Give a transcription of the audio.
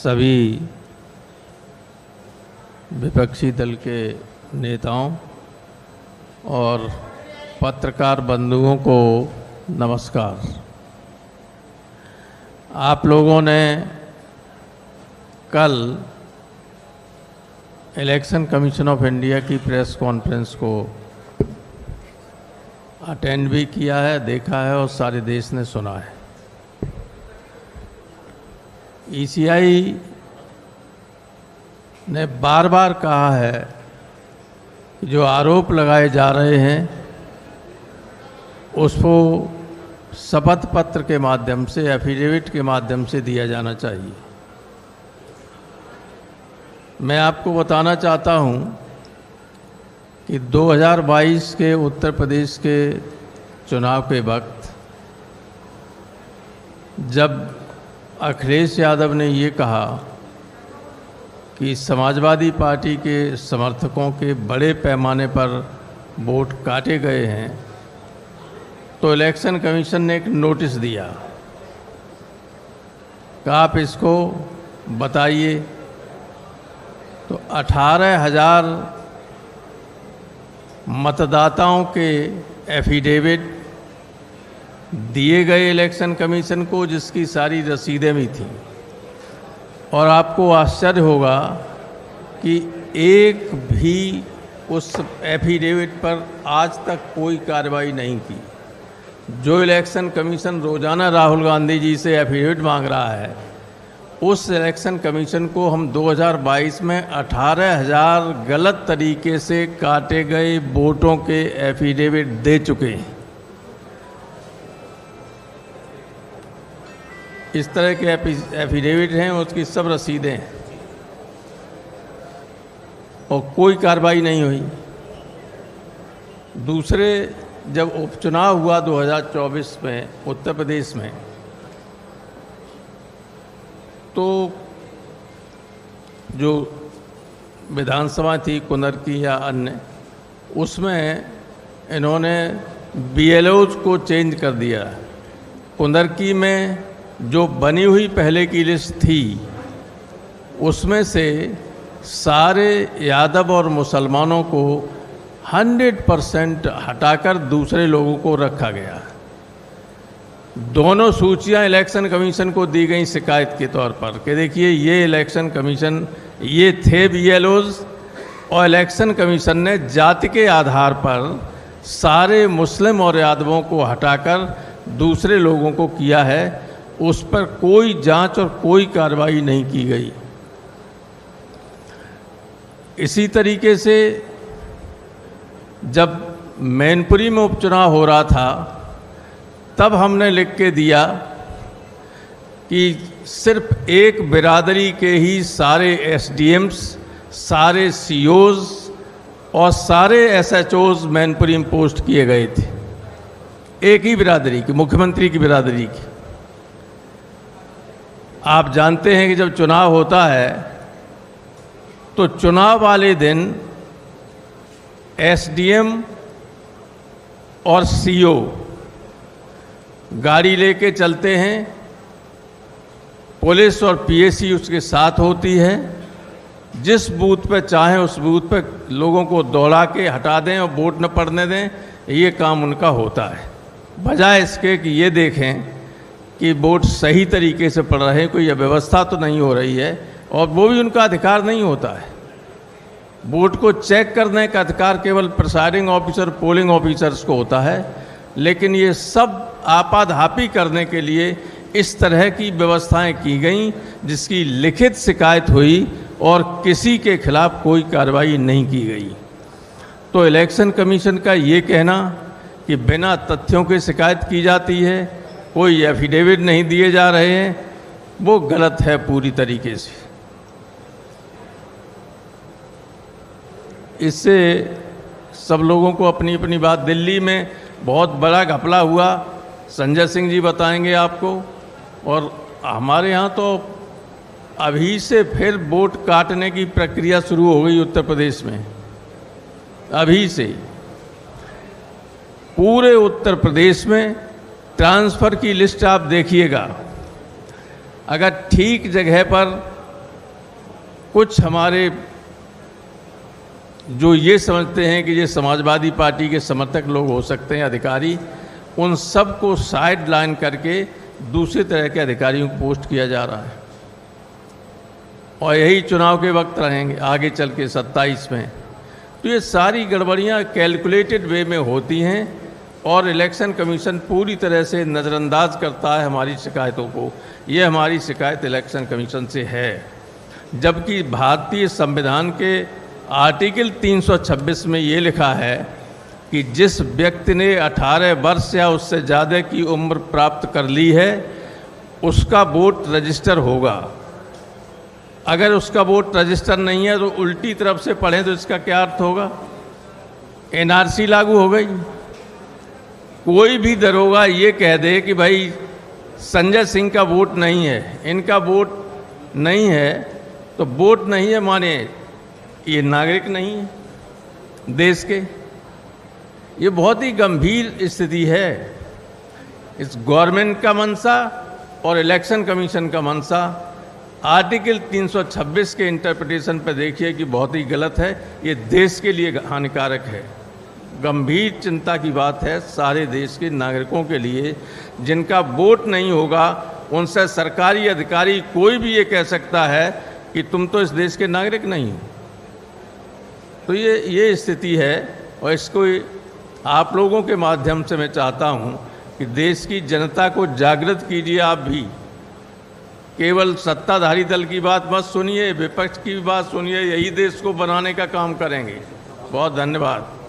सभी विपक्षी दल के नेताओं और पत्रकार बंधुओं को नमस्कार। आप लोगों ने कल इलेक्शन कमीशन ऑफ इंडिया की प्रेस कॉन्फ्रेंस को अटेंड भी किया है, देखा है और सारे देश ने सुना है। ईसीआई ने बार बार कहा है कि जो आरोप लगाए जा रहे हैं उसको शपथ पत्र के माध्यम से, एफिडेविट के माध्यम से दिया जाना चाहिए। मैं आपको बताना चाहता हूं कि 2022 के उत्तर प्रदेश के चुनाव के वक्त जब अखिलेश यादव ने ये कहा कि समाजवादी पार्टी के समर्थकों के बड़े पैमाने पर वोट काटे गए हैं, तो इलेक्शन कमीशन ने एक नोटिस दिया कि आप इसको बताइए। तो 18,000 मतदाताओं के एफिडेविट दिए गए इलेक्शन कमीशन को, जिसकी सारी रसीदें भी थीं। और आपको आश्चर्य होगा कि एक भी उस एफिडेविट पर आज तक कोई कार्रवाई नहीं की। जो इलेक्शन कमीशन रोज़ाना राहुल गांधी जी से एफिडेविट मांग रहा है, उस इलेक्शन कमीशन को हम 2022 में 18,000 गलत तरीके से काटे गए वोटों के एफिडेविट दे चुके हैं। इस तरह के एफिडेविट हैं, उसकी सब रसीदें हैं और कोई कार्रवाई नहीं हुई। दूसरे, जब उपचुनाव हुआ 2024 में उत्तर प्रदेश में, तो जो विधानसभा थी कुंदर की या अन्य, उसमें इन्होंने बीएलओज को चेंज कर दिया। कुंदर की में जो बनी हुई पहले की लिस्ट थी, उसमें से सारे यादव और मुसलमानों को 100% हटाकर दूसरे लोगों को रखा गया। दोनों सूचियां इलेक्शन कमीशन को दी गई शिकायत के तौर पर कि देखिए ये इलेक्शन कमीशन, ये थे बीएलओज, और इलेक्शन कमीशन ने जाति के आधार पर सारे मुस्लिम और यादवों को हटाकर दूसरे लोगों को किया है। उस पर कोई जांच और कोई कार्रवाई नहीं की गई। इसी तरीके से जब मैनपुरी में उपचुनाव हो रहा था, तब हमने लिख के दिया कि सिर्फ एक बिरादरी के ही सारे एसडीएम्स, सारे सीओज और सारे एसएचओज मैनपुरी में पोस्ट किए गए थे। एक ही बिरादरी की, मुख्यमंत्री की बिरादरी की। आप जानते हैं कि जब चुनाव होता है तो चुनाव वाले दिन एसडीएम और सीओ गाड़ी लेके चलते हैं, पुलिस और पीएसी उसके साथ होती है। जिस बूथ पे चाहें उस बूथ पे लोगों को दौड़ा के हटा दें और वोट न पड़ने दें, ये काम उनका होता है। बजाय इसके कि ये देखें कि वोट सही तरीके से पड़ रहे हैं, कोई अव्यवस्था तो नहीं हो रही है, और वो भी उनका अधिकार नहीं होता है। वोट को चेक करने का अधिकार केवल प्रिसाइडिंग ऑफिसर, पोलिंग ऑफिसर्स को होता है। लेकिन ये सब आपाधापी करने के लिए इस तरह की व्यवस्थाएं की गई, जिसकी लिखित शिकायत हुई और किसी के खिलाफ कोई कार्रवाई नहीं की गई। तो इलेक्शन कमीशन का ये कहना कि बिना तथ्यों के शिकायत की जाती है, कोई एफिडेविट नहीं दिए जा रहे हैं, वो गलत है पूरी तरीके से। इससे सब लोगों को अपनी अपनी बात, दिल्ली में बहुत बड़ा घपला हुआ, संजय सिंह जी बताएंगे आपको। और हमारे यहाँ तो अभी से फिर वोट काटने की प्रक्रिया शुरू हो गई उत्तर प्रदेश में। अभी से पूरे उत्तर प्रदेश में ट्रांसफ़र की लिस्ट आप देखिएगा, अगर ठीक जगह पर कुछ हमारे जो ये समझते हैं कि ये समाजवादी पार्टी के समर्थक लोग हो सकते हैं अधिकारी, उन सब को साइड लाइन करके दूसरे तरह के अधिकारियों को पोस्ट किया जा रहा है। और यही चुनाव के वक्त रहेंगे आगे चल के 27 में। तो ये सारी गड़बड़ियाँ कैलकुलेटेड वे में होती हैं और इलेक्शन कमीशन पूरी तरह से नज़रअंदाज करता है हमारी शिकायतों को। ये हमारी शिकायत इलेक्शन कमीशन से है, जबकि भारतीय संविधान के आर्टिकल 326 में ये लिखा है कि जिस व्यक्ति ने 18 वर्ष या उससे ज़्यादा की उम्र प्राप्त कर ली है उसका वोट रजिस्टर होगा। अगर उसका वोट रजिस्टर नहीं है तो उल्टी तरफ से पढ़ें तो इसका क्या अर्थ होगा? एनआरसी लागू हो गई। कोई भी दरोगा ये कह दे कि भाई संजय सिंह का वोट नहीं है, इनका वोट नहीं है, तो वोट नहीं है माने ये नागरिक नहीं है देश के। ये बहुत ही गंभीर स्थिति है। इस गवर्नमेंट का मंशा और इलेक्शन कमीशन का मंशा आर्टिकल 326 के इंटरप्रिटेशन पर देखिए कि बहुत ही गलत है। ये देश के लिए हानिकारक है। गंभीर चिंता की बात है सारे देश के नागरिकों के लिए। जिनका वोट नहीं होगा उनसे सरकारी अधिकारी कोई भी ये कह सकता है कि तुम तो इस देश के नागरिक नहीं हो। तो ये स्थिति है और इसको आप लोगों के माध्यम से मैं चाहता हूँ कि देश की जनता को जागृत कीजिए। आप भी केवल सत्ताधारी दल की बात मत सुनिए, विपक्ष की बात सुनिए, यही देश को बनाने का काम करेंगे। बहुत धन्यवाद।